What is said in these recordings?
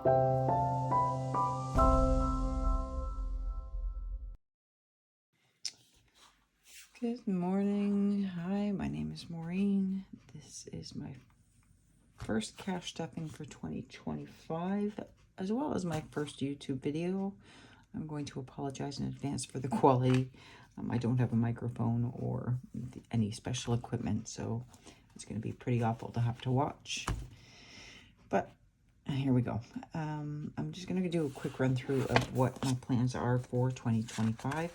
Good morning. Hi, my name is Maureen. This is my first cash stuffing for 2025, as well as my first YouTube video. I'm going to apologize in advance for the quality. I don't have a microphone or any special equipment, so it's going to be pretty awful to have to watch. But here we go. I'm just going to do a quick run through of what my plans are for 2025.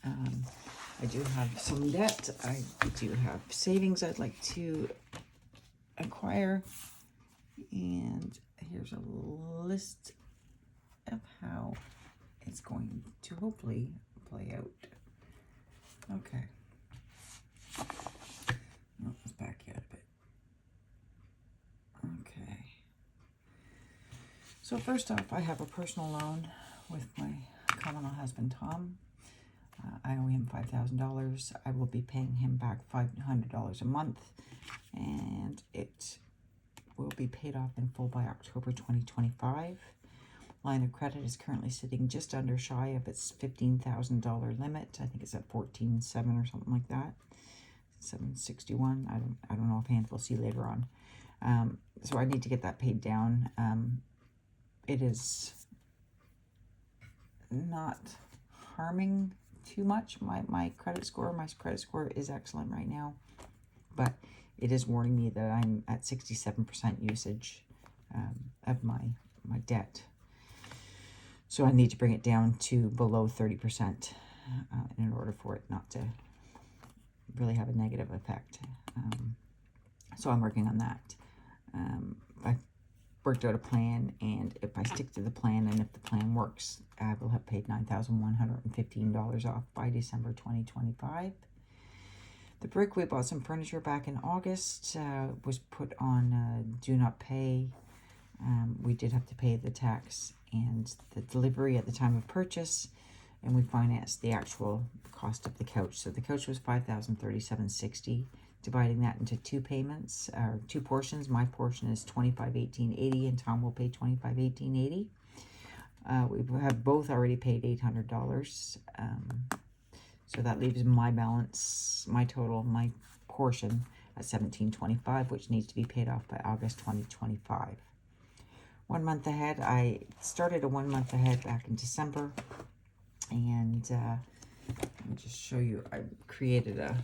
I do have some debt. I do have savings I'd like to acquire. And here's a list of how it's going to hopefully play out. Okay. Oh, let's back out a bit. Okay. So first off, I have a personal loan with my common law husband, Tom. I owe him $5,000. I will be paying him back $500 a month, and it will be paid off in full by October 2025. Line of credit is currently sitting just under shy of its $15,000 limit. I think it's at 14.7 or something like that. 761. I don't know offhand. We'll see later on. So I need to get that paid down. It is not harming too much my credit score. My credit score is excellent right now, but it is warning me that I'm at 67% usage of my debt. So I need to bring it down to below 30% in order for it not to really have a negative effect. So I'm working on that. I worked out a plan, and if I stick to the plan and if the plan works, I will have paid $9,115 off by December 2025. The brick, we bought some furniture back in August, was put on do not pay. We did have to pay the tax and the delivery at the time of purchase, and we financed the actual cost of the couch. So the couch was $5,037.60. Dividing that into two payments, or two portions. My portion is $25,1880, and Tom will pay $25,1880. We have both already paid $800. So that leaves my balance, my total, my portion at $1,725, which needs to be paid off by August 2025. 1 month ahead. I started a 1 month ahead back in December, and let me just show you. I created a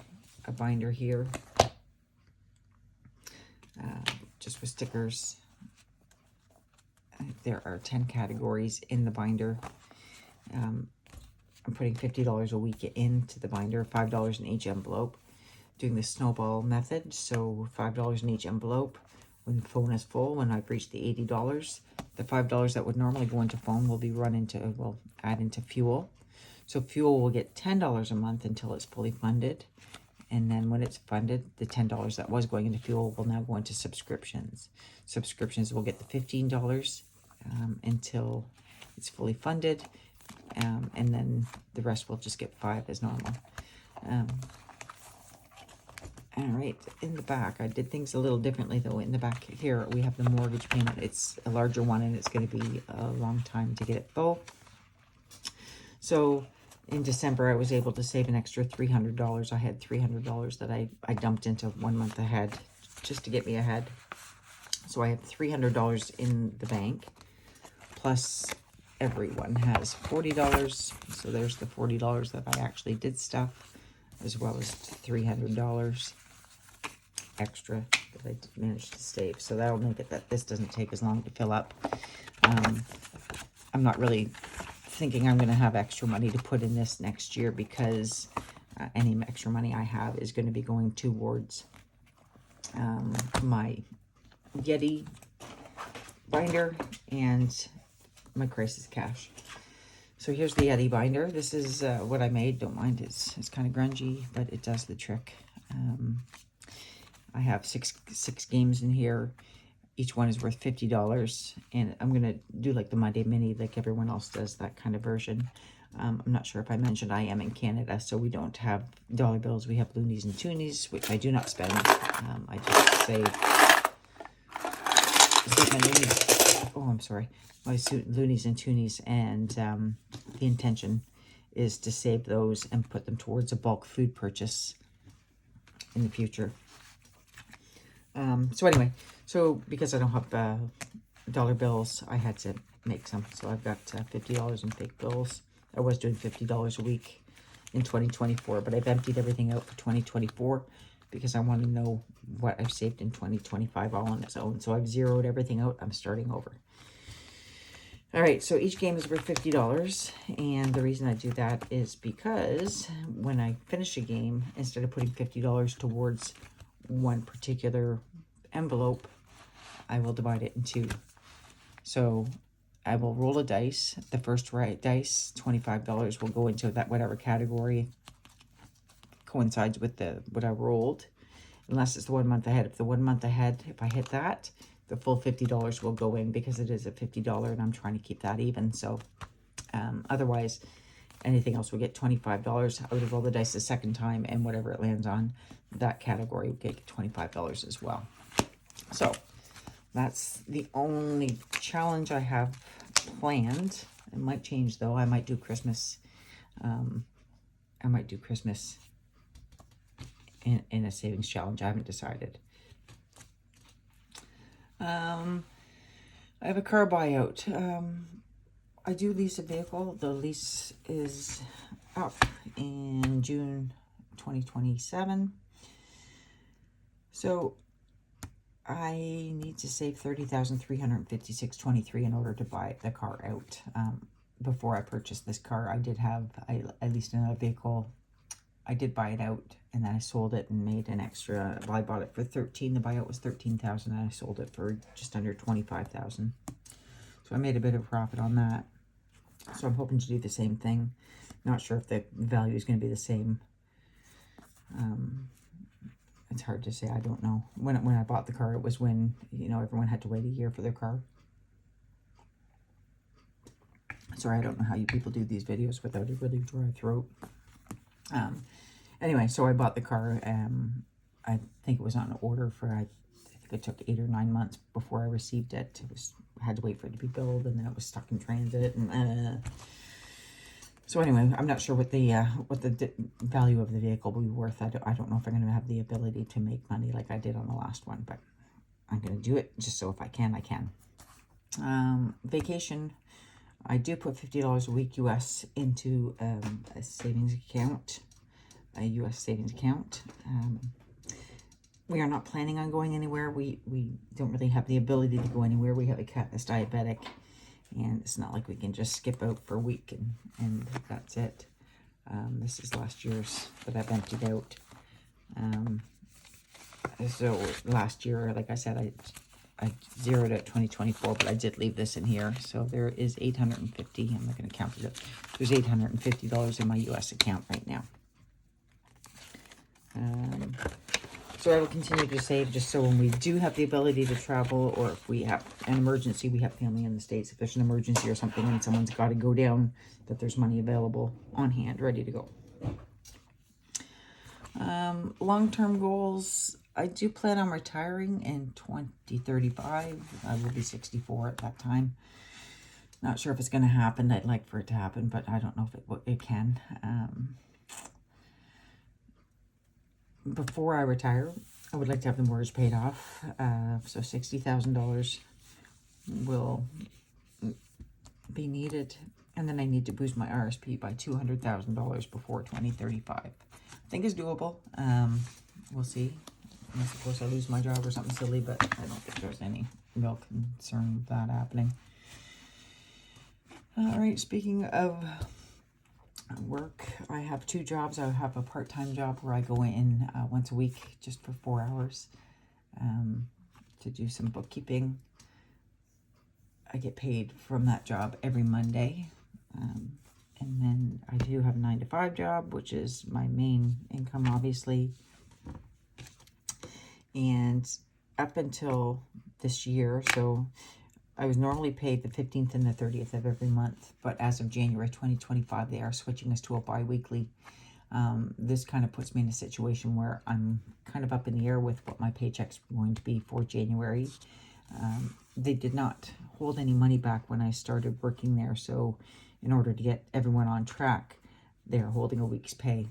binder here, just with stickers. There are 10 categories in the binder. I'm putting $50 a week into the binder, $5 in each envelope, doing the snowball method. So $5 in each envelope. When the phone is full, when I've reached the $80, the $5 that would normally go into phone will be run into, will add into fuel. So fuel will get $10 a month until it's fully funded. And then when it's funded, the $10 that was going into fuel will now go into subscriptions. Subscriptions will get the $15 until it's fully funded. And then the rest will just get $5 as normal. All right, in the back, I did things a little differently though. In the back here, we have the mortgage payment. It's a larger one, and it's going to be a long time to get it full. So in December, I was able to save an extra $300. I had $300 that I dumped into 1 month ahead just to get me ahead. So I have $300 in the bank, plus everyone has $40. So there's the $40 that I actually did stuff, as well as $300 extra that I managed to save. So that'll make it that this doesn't take as long to fill up. I'm not really thinking I'm going to have extra money to put in this next year, because any extra money I have is going to be going towards my Yeti binder and my crisis cash. So here's the Yeti binder. This is what I made. Don't mind, it's kind of grungy, but it does the trick. I have six games in here. Each one is worth $50, and I'm going to do like the Monday Mini, like everyone else does, that kind of version. I'm not sure if I mentioned I am in Canada, so we don't have dollar bills. We have loonies and toonies, which I do not spend. I just save my loonies I'm sorry, my loonies and toonies, and the intention is to save those and put them towards a bulk food purchase in the future. So anyway, so because I don't have dollar bills, I had to make some. So I've got $50 in fake bills. I was doing $50 a week in 2024, but I've emptied everything out for 2024 because I want to know what I've saved in 2025 all on its own. So I've zeroed everything out. I'm starting over. All right, so each game is worth $50, and the reason I do that is because when I finish a game, instead of putting $50 towards one particular envelope, I will divide it in two. So I will roll a dice. The first dice, $25, will go into that whatever category coincides with what I rolled, unless it's the 1 month ahead. If the 1 month ahead, if I hit that, the full $50 will go in because it is a $50 and I'm trying to keep that even. So otherwise, anything else will get $25. I would roll the dice the second time, and whatever it lands on, that category will get $25 as well. So that's the only challenge I have planned. It might change though. I might do Christmas. I might do Christmas in a savings challenge. I haven't decided. I have a car buyout. I do lease a vehicle. The lease is up in June 2027. So I need to save $30,356.23 in order to buy the car out. Before I purchased this car, I leased another vehicle. I did buy it out, and then I sold it and made an extra. Well, I bought it for $13,000. The buyout was $13,000, and I sold it for just under $25,000. So I made a bit of profit on that. So I'm hoping to do the same thing. Not sure if the value is going to be the same. It's hard to say. I don't know. When I bought the car, it was when, everyone had to wait a year for their car. Sorry, I don't know how you people do these videos without a really dry throat. Anyway, so I bought the car. I think it was on order for, I think it took 8 or 9 months before I received it. I had to wait for it to be billed, and then it was stuck in transit. And so anyway, I'm not sure what the value of the vehicle will be worth. I don't know if I'm going to have the ability to make money like I did on the last one, but I'm going to do it just so if I can, I can. Vacation. I do put $50 a week US into a savings account, a US savings account. We are not planning on going anywhere. We don't really have the ability to go anywhere. We have a cat that's diabetic, and it's not like we can just skip out for a week and that's it. This is last year's that I've emptied out. So last year, like I said, I zeroed out 2024, but I did leave this in here. So there is $850. I'm not going to count it up. There's $850 in my US account right now. So I will continue to save just so when we do have the ability to travel, or if we have an emergency, we have family in the States. If there's an emergency or something and someone's got to go down, that there's money available on hand, ready to go. Long-term goals. I do plan on retiring in 2035. I will be 64 at that time. Not sure if it's going to happen. I'd like for it to happen, but I don't know if it can. Before I retire, I would like to have the mortgage paid off. So $60,000 will be needed. And then I need to boost my RSP by $200,000 before 2035. I think it's doable. We'll see. Unless, of course, I lose my job or something silly, but I don't think there's any real concern with that happening. All right, speaking of work, I have 2 jobs. I have a part-time job where I go in once a week just for 4 hours to do some bookkeeping. I get paid from that job every Monday. And then I do have a 9-to-5 job, which is my main income, obviously. And up until this year, so I was normally paid the 15th and the 30th of every month, but as of January 2025, they are switching us to a bi-weekly. This kind of puts me in a situation where I'm kind of up in the air with what my paycheck's going to be for January. They did not hold any money back when I started working there. So in order to get everyone on track, they're holding a week's pay.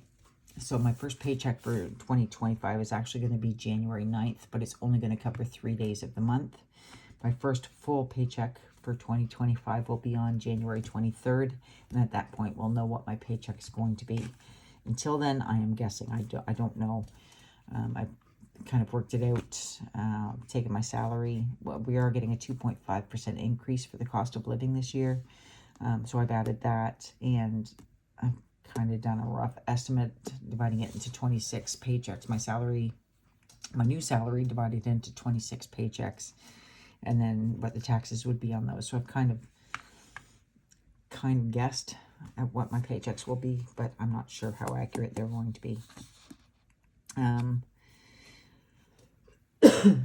So my first paycheck for 2025 is actually going to be January 9th, but it's only going to cover 3 days of the month. My first full paycheck for 2025 will be on January 23rd. And at that point, we'll know what my paycheck is going to be. Until then, I am guessing. I don't know. I've kind of worked it out, taken my salary. Well, we are getting a 2.5% increase for the cost of living this year. So I've added that, and I've kind of done a rough estimate, dividing it into 26 paychecks. My new salary divided into 26 paychecks, and then what the taxes would be on those. So I've kind of guessed at what my paychecks will be, but I'm not sure how accurate they're going to be.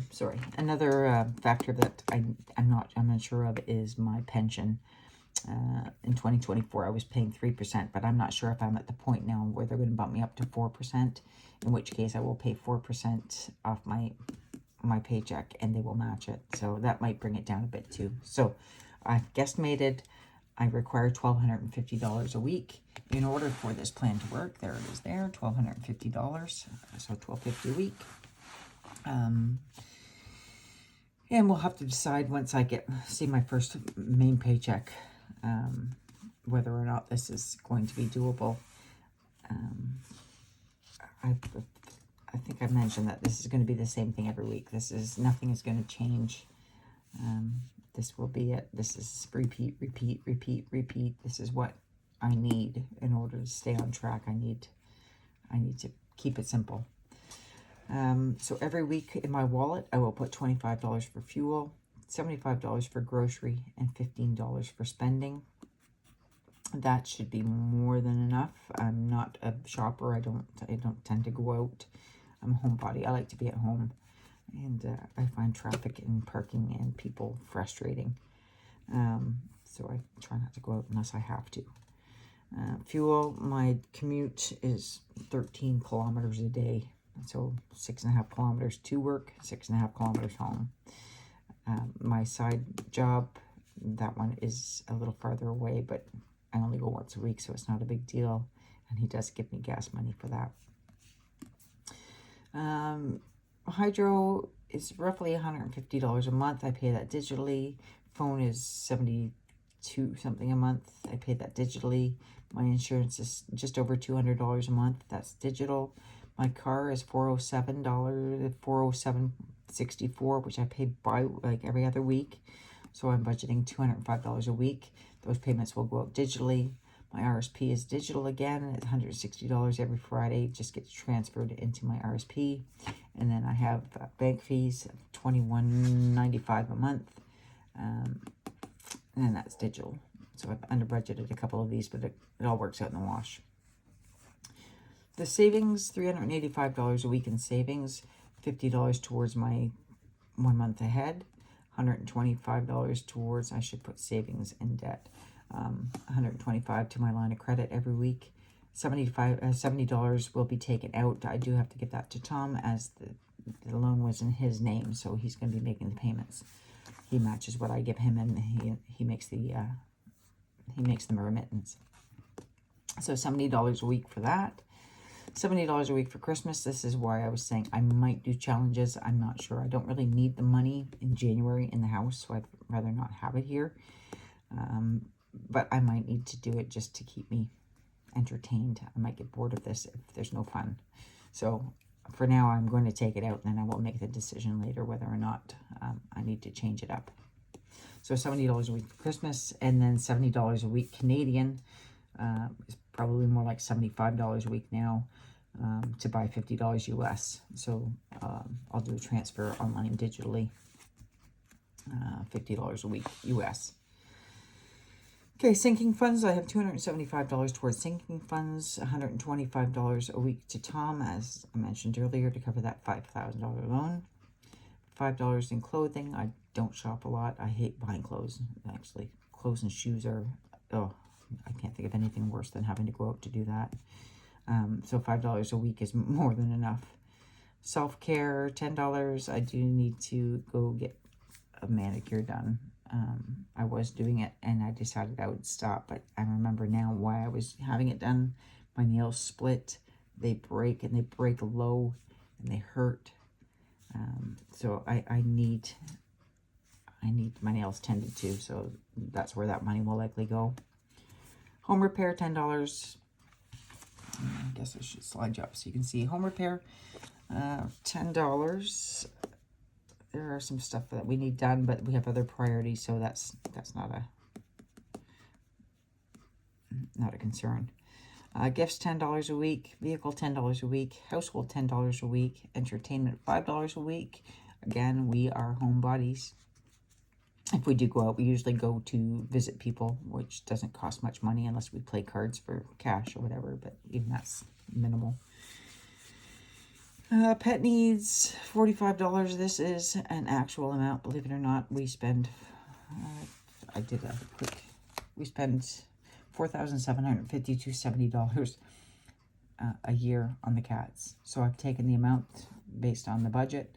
Sorry. Another factor that I'm not sure of is my pension. In 2024, I was paying 3%, but I'm not sure if I'm at the point now where they're going to bump me up to 4%, in which case I will pay 4% off my paycheck, and they will match it. So that might bring it down a bit too. So I've guesstimated I require $1,250 a week in order for this plan to work. There it is there, $1,250, so $1,250 a week. And we'll have to decide once I see my first main paycheck, whether or not this is going to be doable. I think I mentioned that this is going to be the same thing every week. Nothing is going to change. This will be it. This is repeat, repeat, repeat, repeat. This is what I need in order to stay on track. I need to keep it simple. So every week in my wallet, I will put $25 for fuel, $75 for grocery, and $15 for spending. That should be more than enough. I'm not a shopper. I don't tend to go out. I'm a homebody. I like to be at home. And I find traffic and parking and people frustrating. So I try not to go out unless I have to. Fuel, my commute is 13 kilometers a day. So 6.5 kilometers to work, 6.5 kilometers home. My side job, that one is a little farther away, but I only go once a week, so it's not a big deal. And he does give me gas money for that. Hydro is roughly $150 a month. I pay that digitally. Phone is $72 something a month. I pay that digitally. My insurance is just over $200 a month. That's digital. My car is $407.64, which I pay by like every other week. So I'm budgeting $205 a week. Those payments will go out digitally. My RSP is digital again. It's $160 every Friday. It just gets transferred into my RSP. And then I have bank fees, $21.95 a month. And then that's digital. So I've under budgeted a couple of these, but it all works out in the wash. The savings, $385 a week in savings, $50 towards my 1 month ahead, $125 towards, I should put savings and debt, $125 to my line of credit every week. $70 will be taken out. I do have to get that to Tom as the loan was in his name, so he's going to be making the payments. He matches what I give him, and he makes the remittance. So $70 a week for that. $70 a week for Christmas. This is why I was saying I might do challenges. I'm not sure. I don't really need the money in January in the house, so I'd rather not have it here. But I might need to do it just to keep me entertained. I might get bored of this if there's no fun. So for now, I'm going to take it out, and then I will make the decision later whether or not I need to change it up. So $70 a week for Christmas, and then $70 a week Canadian. Is probably more like $75 a week now to buy $50 US. So I'll do a transfer online digitally, $50 a week US. Okay, sinking funds. I have $275 towards sinking funds, $125 a week to Tom, as I mentioned earlier, to cover that $5,000 loan. $5 in clothing. I don't shop a lot. I hate buying clothes, actually. Clothes and shoes are, I can't think of anything worse than having to go out to do that. So $5 a week is more than enough. Self-care, $10. I do need to go get a manicure done. I was doing it and I decided I would stop, but I remember now why I was having it done. My nails split, they break, and they break low, and they hurt. So I need my nails tended to, so that's where that money will likely go. Home repair, $10. I guess I should slide you up so you can see. Home repair, $10. There are some stuff that we need done, but we have other priorities, so that's not a concern. Gifts, $10 a week. Vehicle, $10 a week. Household, $10 a week. Entertainment, $5 a week. Again, we are homebodies. If we do go out, we usually go to visit people, which doesn't cost much money unless we play cards for cash or whatever, but even that's minimal. Pet needs, $45. This is an actual amount, believe it or not. We spend, we spend $4,752.70 a year on the cats. So I've taken the amount based on the budget.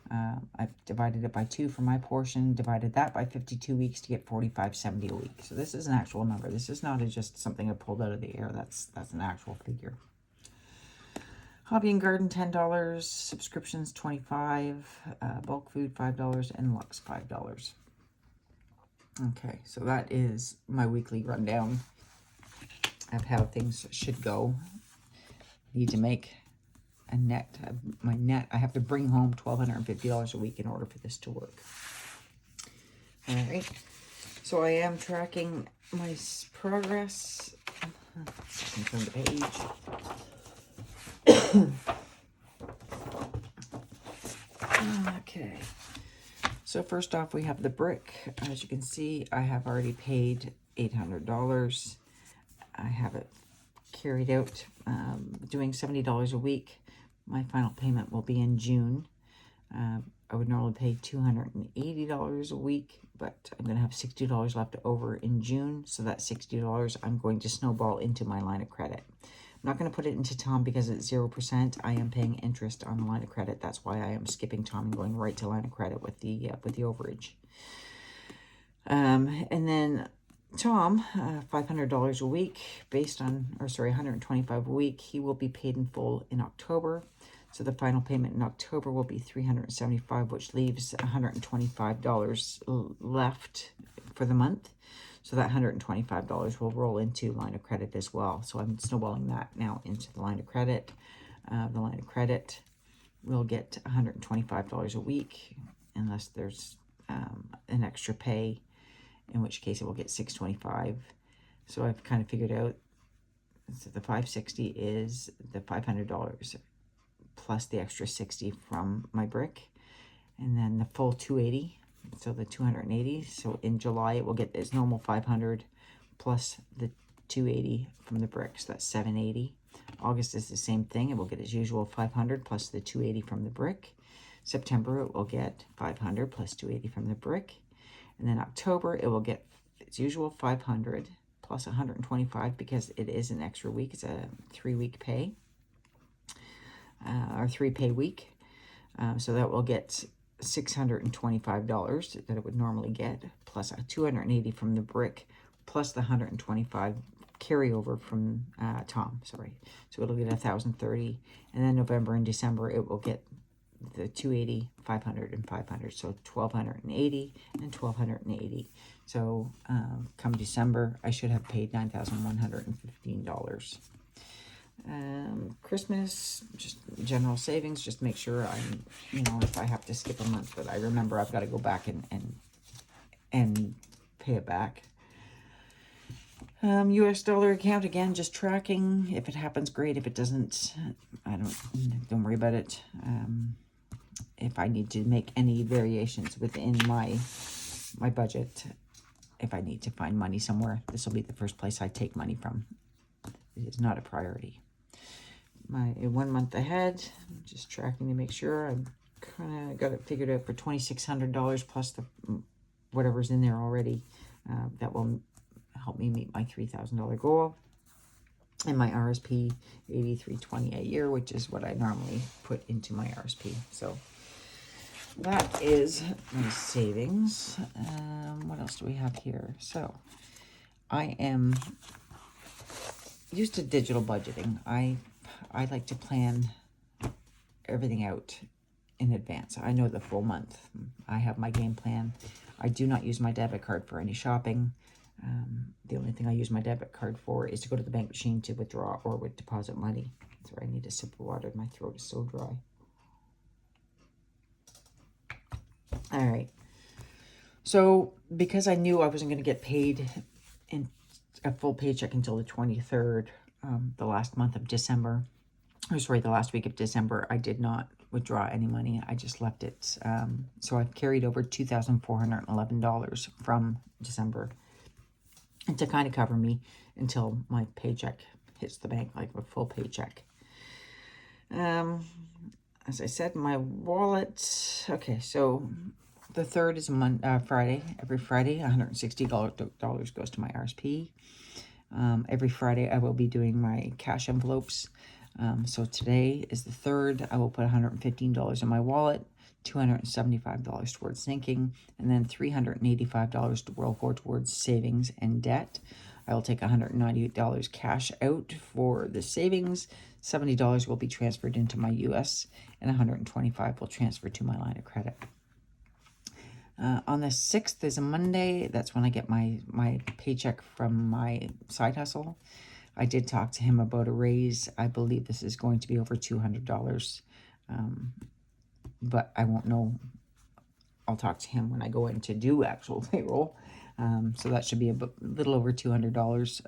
I've divided it by 2 for my portion, divided that by 52 weeks to get $45.70 a week. So this is an actual number. This is not just something I pulled out of the air. That's an actual figure. Hobby and Garden, $10. Subscriptions, $25. Bulk food, $5. And Lux, $5. Okay, so that is my weekly rundown of how things should go. Need to make a net. My net, I have to bring home $1,250 a week in order for this to work. All right, so I am tracking my progress. I can turn the page. Okay, so first off, we have the brick. As you can see, I have already paid $800. I have it carried out, doing $70 a week. My final payment will be in June. I would normally pay $280 a week, but I'm going to have $60 left over in June. So that $60 I'm going to snowball into my line of credit. I'm not going to put it into Tom because it's 0%. I am paying interest on the line of credit. That's why I am skipping Tom and going right to line of credit with the overage. And then Tom, $500 a week based on, or sorry, $125 a week. He will be paid in full in October. So the final payment in October will be $375, which leaves $125 left for the month. So that $125 will roll into line of credit as well. So I'm snowballing that now into the line of credit. The line of credit will get $125 a week unless there's an extra pay, in which case it will get $625. So I've kind of figured out, so the $560 is the $500 plus the extra $60 from my brick, and then the full $280, so the $280. So in July it will get its normal $500 plus the $280 from the brick, so that's $780. August is the same thing. It will get its usual $500 plus the $280 from the brick. September it will get $500 plus $280 from the brick. And then October, it will get its usual $500 plus $125 because it is an extra week. It's a 3-week pay, or 3-pay week. So that will get $625 that it would normally get, plus a $280 from the brick, plus the $125 carryover from Tom, sorry. So it'll get $1,030. And then November and December, it will get the $280, $500, and $500. So $1,280 and $1,280. So come December, I should have paid $9,115. Christmas, just general savings, just make sure I'm, if I have to skip a month, but I remember I've got to go back and pay it back. US dollar account, again, just tracking. If it happens, great. If it doesn't, don't worry about it. If I need to make any variations within my budget, if I need to find money somewhere, this will be the first place I take money from. It is not a priority. My 1 month ahead, I'm just tracking to make sure. I've kind of got it figured out for $2,600 plus the whatever's in there already. That will help me meet my $3,000 goal. And my RSP, $83.20 a year, which is what I normally put into my RSP. So that is my savings. What else do we have here? So I am used to digital budgeting. I like to plan everything out in advance. I know the full month. I have my game plan. I do not use my debit card for any shopping. The only thing I use my debit card for is to go to the bank machine to withdraw or would deposit money. Sorry, I need a sip of water. My throat is so dry. All right. So because I knew I wasn't going to get paid in a full paycheck until the 23rd, the last month of December, or sorry, the last week of December, I did not withdraw any money. I just left it. So I've carried over $2,411 from December, and to kind of cover me until my paycheck hits the bank, like a full paycheck. As I said, my wallet. Okay, so the 3rd is Friday. Every Friday, $160 goes to my RSP. Every Friday, I will be doing my cash envelopes. So today is the 3rd. I will put $115 in my wallet, $275 towards sinking, and then $385 will go towards savings and debt. I will take $198 cash out for the savings. $70 will be transferred into my US, and $125 will transfer to my line of credit. On the 6th is a Monday. That's when I get my paycheck from my side hustle. I did talk to him about a raise. I believe this is going to be over $200, but I won't know. I'll talk to him when I go in to do actual payroll. So that should be a little over $200,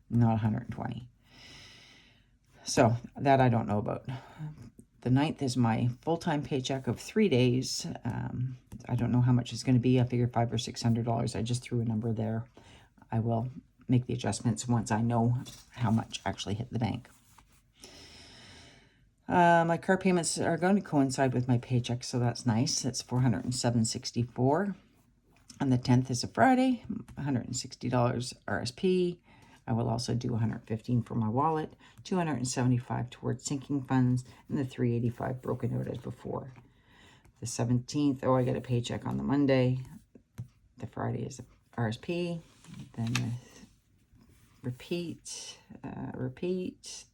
not $120. So that I don't know about. The 9th is my full-time paycheck of 3 days. I don't know how much it's going to be. I figure $500 or $600. I just threw a number there. I will make the adjustments once I know how much actually hit the bank. My car payments are going to coincide with my paycheck, so that's nice. It's $407.64. And the 10th is a Friday, $160 RSP. I will also do $115 for my wallet, $275 towards sinking funds, and the $385 broken out as before. The 17th, I get a paycheck on the Monday. The Friday is RSP. Then the repeat.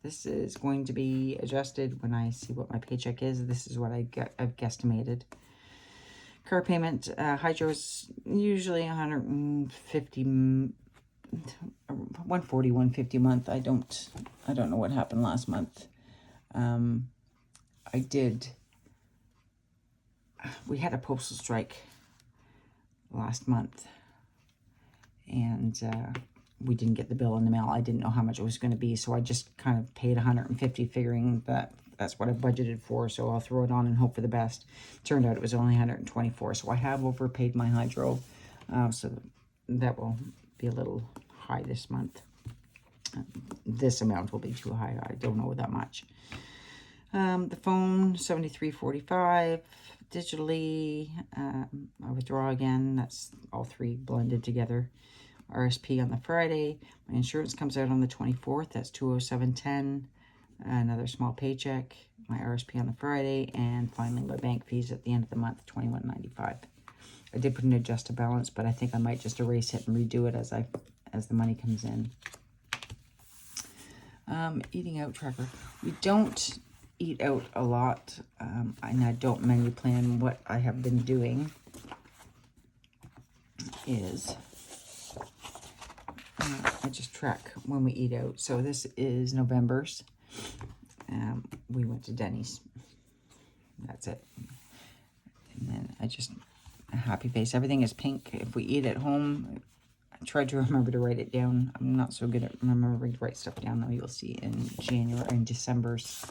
This is going to be adjusted when I see what my paycheck is. This is what I've guesstimated. Car payment, hydro is usually $140, $150 a month. I don't know what happened last month. We had a postal strike last month, and we didn't get the bill in the mail. I didn't know how much it was going to be, so I just kind of paid $150, figuring that that's what I budgeted for, so I'll throw it on and hope for the best. Turned out it was only $124, so I have overpaid my hydro, so that will be a little high this month. This amount will be too high. I don't know that much. The phone, $73.45. Digitally, I withdraw again. That's all three blended together. RSP on the Friday. My insurance comes out on the 24th. That's $207.10. Another small paycheck. My RSP on the Friday, and finally my bank fees at the end of the month, $21.95. I did put an adjusted balance, but I think I might just erase it and redo it as the money comes in. Eating out tracker. We don't eat out a lot, and I don't menu plan. What I have been doing is I just track when we eat out. So this is November's. We went to Denny's. That's it. And then I just, a happy face. Everything is pink. If we eat at home, I tried to remember to write it down. I'm not so good at remembering to write stuff down, though. You'll see in December's.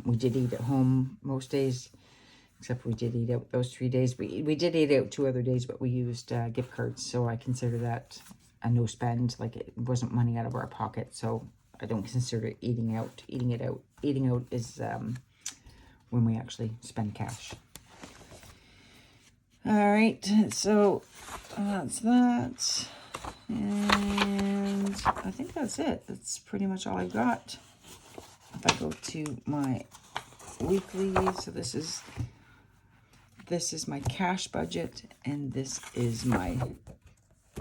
We did eat at home most days, except we did eat out those 3 days. We did eat out 2 other days, but we used gift cards, so I consider that a no spend. Like, it wasn't money out of our pocket, so I don't consider it eating out. Eating out is when we actually spend cash. All right, so that's that, and I think that's it. That's pretty much all I got. If I go to my weekly. So this is my cash budget, and this is my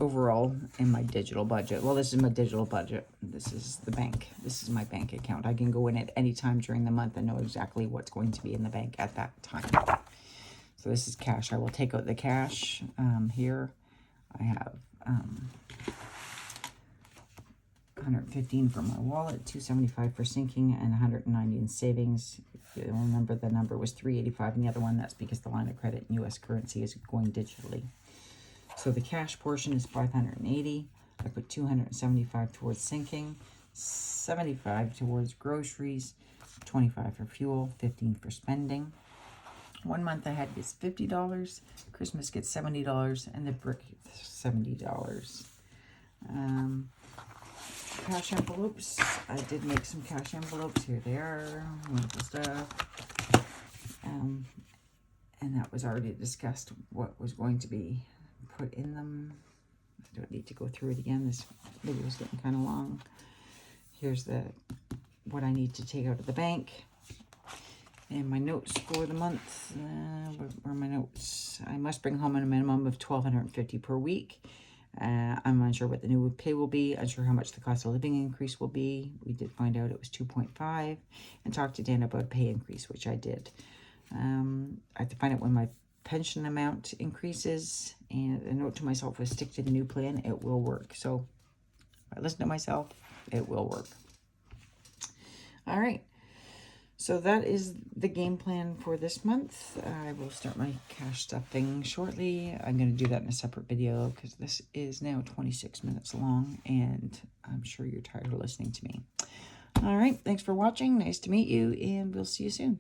overall and my digital budget. Well, this is my digital budget. This is the bank. This is my bank account. I can go in at any time during the month and know exactly what's going to be in the bank at that time. So this is cash. I will take out the cash here. I have 115 for my wallet, 275 for sinking, and 190 in savings. If you remember, the number was 385 in the other one. That's because the line of credit in U.S. currency is going digitally. So the cash portion is 580. I put 275 towards sinking, 75 towards groceries, 25 for fuel, 15 for spending. 1 month ahead gets $50. Christmas gets $70, and the brick $70. Cash envelopes. I did make some cash envelopes. Here they are. Wonderful stuff. And that was already discussed what was going to be put in them. I don't need to go through it again. This video is getting kind of long. Here's what I need to take out of the bank. And my notes for the month. Where are my notes? I must bring home a minimum of $1,250 per week. I'm unsure what the new pay will be. Unsure how much the cost of living increase will be. We did find out it was 2.5, and talked to Dan about a pay increase, which I did. I have to find out when my pension amount increases, and a note to myself was stick to the new plan. It will work. So if I listen to myself, it will work. All right. So that is the game plan for this month. I will start my cash stuffing shortly. I'm going to do that in a separate video because this is now 26 minutes long, and I'm sure you're tired of listening to me. All right. Thanks for watching. Nice to meet you, and we'll see you soon.